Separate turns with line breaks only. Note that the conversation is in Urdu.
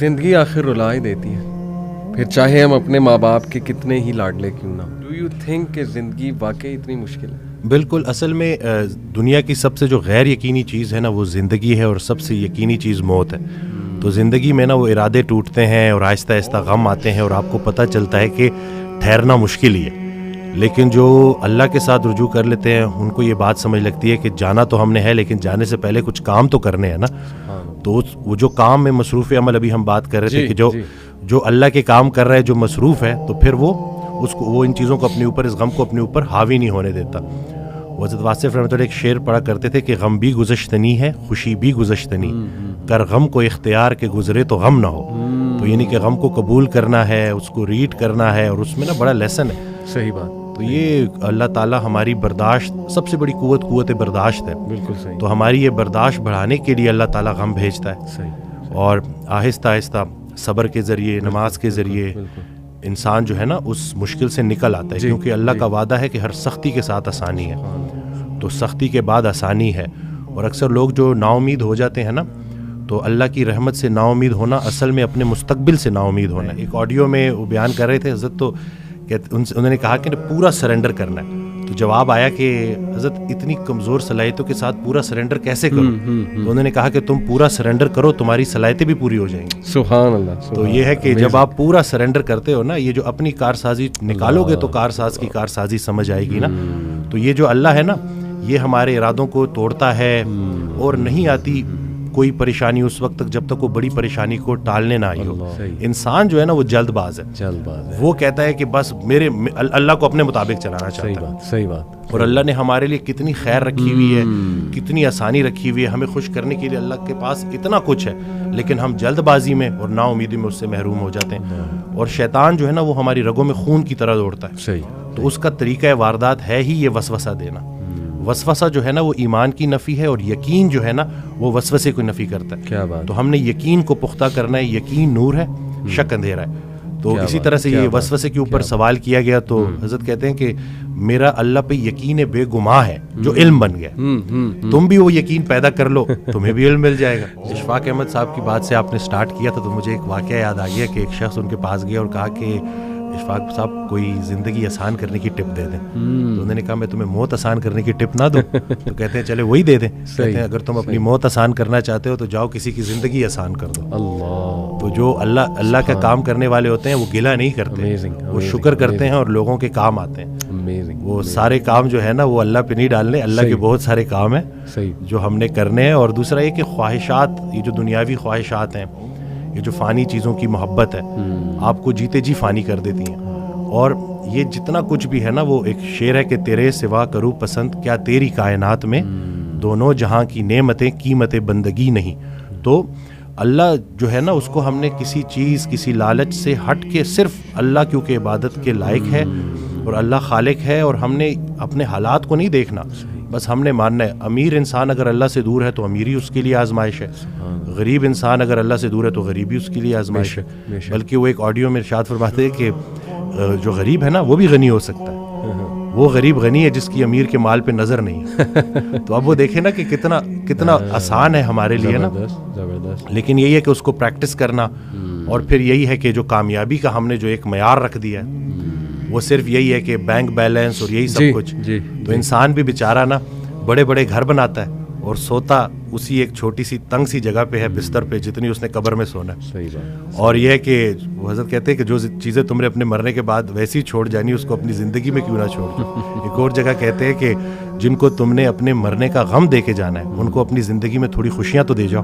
زندگی آخر رلا ہی دیتی ہے، پھر چاہے ہم اپنے ماں باپ کے کتنے ہی لاڈلے کیوں نہ ہوں۔ ڈو یو تھنک کہ زندگی واقعی اتنی مشکل ہے؟
بالکل، اصل میں دنیا کی سب سے جو غیر یقینی چیز ہے نا وہ زندگی ہے، اور سب سے یقینی چیز موت ہے۔ تو زندگی میں نا وہ ارادے ٹوٹتے ہیں اور آہستہ آہستہ غم آتے ہیں، اور آپ کو پتہ چلتا ہے کہ ٹھہرنا مشکل ہی ہے، لیکن جو اللہ کے ساتھ رجوع کر لیتے ہیں ان کو یہ بات سمجھ لگتی ہے کہ جانا تو ہم نے ہے، لیکن جانے سے پہلے کچھ کام تو کرنے ہیں نا۔ تو وہ جو کام میں مصروف عمل، ابھی ہم بات کر رہے تھے کہ جو اللہ کے کام کر رہا ہے، جو مصروف ہے، تو پھر وہ ان چیزوں کو اپنے اوپر، اس غم کو اپنے اوپر حاوی نہیں ہونے دیتا۔ حضرت واصف رحمۃ اللہ ایک شعر پڑھا کرتے تھے کہ غم بھی گزشتنی ہے، خوشی بھی گزشتنی، کر غم کو اختیار کے گزرے تو غم نہ ہو۔ تو یعنی کہ غم کو قبول کرنا ہے، اس کو ریڈ کرنا ہے، اور اس میں نا بڑا لیسن ہے۔
صحیح بات۔
تو یہ اللہ تعالیٰ ہماری برداشت، سب سے بڑی قوت برداشت ہے۔
بالکل صحیح۔
تو ہماری یہ برداشت بڑھانے کے لیے اللہ تعالیٰ غم بھیجتا ہے،
صحیح۔
اور آہستہ آہستہ صبر کے ذریعے، نماز کے ذریعے انسان جو ہے نا اس مشکل سے نکل آتا ہے، کیونکہ اللہ کا وعدہ ہے کہ ہر سختی کے ساتھ آسانی ہے، تو سختی کے بعد آسانی ہے۔ اور اکثر لوگ جو نا امید ہو جاتے ہیں نا، تو اللہ کی رحمت سے نا امید ہونا اصل میں اپنے مستقبل سے نا امید ہونا ہے۔ ایک آڈیو میں وہ بیان کر رہے تھے حضرت، تو انہوں نے کہا کہ پورا سرنڈر کرنا ہے، تو جواب آیا کہ حضرت اتنی کمزور صلاحیتوں کے ساتھ پورا سرنڈر کیسے کرو؟ تو انہوں نے کہا کہ تم پورا سرنڈر کرو، تمہاری صلاحیتیں بھی پوری ہو جائیں گی۔
سبحان اللہ۔
تو یہ ہے کہ جب آپ پورا سرنڈر کرتے ہو نا، یہ جو اپنی کارسازی نکالو گے تو کارساز کی کارسازی سمجھ آئے گی نا۔ تو یہ جو اللہ ہے نا، یہ ہمارے ارادوں کو توڑتا ہے، اور نہیں آتی کوئی پریشانی اس وقت تک جب تک وہ بڑی پریشانی کو ٹالنے نہ آئی ہو۔ انسان جو ہے نا وہ جلد باز ہے، وہ کہتا ہے کہ بس میرے اللہ کو اپنے مطابق چلانا چاہتا ہے۔
صحیح بات۔
اور اللہ نے ہمارے لیے کتنی خیر رکھی ہوئی ہے، کتنی آسانی رکھی ہوئی ہے، ہمیں خوش کرنے کے لیے اللہ کے پاس اتنا کچھ ہے، لیکن ہم جلد بازی میں اور نا امیدی میں اس سے محروم ہو جاتے ہیں۔ اور شیطان جو ہے نا وہ ہماری رگوں میں خون کی طرح دوڑتا ہے۔
صحیح۔
تو اس کا طریقہ واردات ہے ہی یہ وسوسہ دینا۔ وسوسہ جو ہے نا وہ ایمان کی نفی ہے، اور یقین جو ہے نا وہ وسوسے کو نفی کرتا ہے۔
کیا بات۔
تو ہم نے یقین کو پختہ کرنا ہے، یقین نور ہے، شک اندھیرا ہے۔ تو اسی طرح سے یہ وسوسے کے اوپر سوال کیا گیا، تو حضرت کہتے ہیں کہ میرا اللہ پہ یقین بے گماں ہے جو علم بن گیا۔ تم بھی وہ یقین پیدا کر لو، تمہیں بھی علم مل جائے گا۔ اشفاق احمد صاحب کی بات سے آپ نے سٹارٹ کیا تھا، تو مجھے ایک واقعہ یاد آ گیا کہ ایک شخص ان کے پاس گیا اور کہا کہ اشفاق صاحب کوئی زندگی آسان کرنے کی ٹپ دے دیں۔ تو انہوں نے کہا میں تمہیں موت آسان کرنے کی ٹپ نہ دوں؟ تو کہتے ہیں چلے وہی دے دیں۔ کہتے ہیں اگر تم اپنی موت آسان کرنا چاہتے ہو تو جاؤ کسی کی زندگی آسان کر دو۔
اللہ۔
تو جو اللہ کا کام کرنے والے ہوتے ہیں وہ گلہ نہیں کرتے، وہ شکر کرتے ہیں اور لوگوں کے کام آتے ہیں۔ وہ سارے کام جو ہے نا وہ اللہ پہ نہیں ڈالنے، اللہ کے بہت سارے کام ہیں جو ہم نے کرنے ہیں۔ اور دوسرا یہ کہ خواہشات، یہ جو دنیاوی خواہشات ہیں، یہ جو فانی چیزوں کی محبت ہے، آپ کو جیتے جی فانی کر دیتی ہیں۔ اور یہ جتنا کچھ بھی ہے نا، وہ ایک شعر ہے کہ تیرے سوا کروں پسند کیا تیری کائنات میں، دونوں جہاں کی نعمتیں قیمت بندگی نہیں۔ تو اللہ جو ہے نا اس کو ہم نے کسی چیز، کسی لالچ سے ہٹ کے صرف اللہ کیونکہ عبادت کے لائق ہے اور اللہ خالق ہے، اور ہم نے اپنے حالات کو نہیں دیکھنا، بس ہم نے ماننا ہے۔ امیر انسان اگر اللہ سے دور ہے تو امیری اس کے لیے آزمائش ہے، غریب انسان اگر اللہ سے دور ہے تو غریبی اس کے لیے آزمائش ہے۔ بلکہ وہ ایک آڈیو میں ارشاد فرماتے ہیں کہ جو غریب ہے نا وہ بھی غنی ہو سکتا ہے، وہ غریب غنی ہے جس کی امیر کے مال پہ نظر نہیں ہے۔ تو اب وہ دیکھیں نا کہ کتنا آسان ہے ہمارے لیے نا، لیکن یہی ہے کہ اس کو پریکٹس کرنا، اور پھر یہی ہے کہ جو کامیابی کا ہم نے جو ایک معیار رکھ دیا ہے وہ صرف یہی ہے کہ بینک بیلنس اور یہی سب کچھ۔ تو انسان بھی بیچارہ نا بڑے بڑے گھر بناتا ہے اور سوتا اسی ایک چھوٹی سی تنگ سی جگہ پہ ہے، بستر پہ، جتنی اس نے قبر میں سونا ہے۔ اور یہ ہے کہ وہ حضرت کہتے ہیں کہ جو چیزیں تم نے اپنے مرنے کے بعد ویسی ہی چھوڑ جانی، اس کو اپنی زندگی میں کیوں نہ چھوڑ دو۔ ایک اور جگہ کہتے ہیں کہ جن کو تم نے اپنے مرنے کا غم دے کے جانا ہے ان کو اپنی زندگی میں تھوڑی خوشیاں تو دے جاؤ۔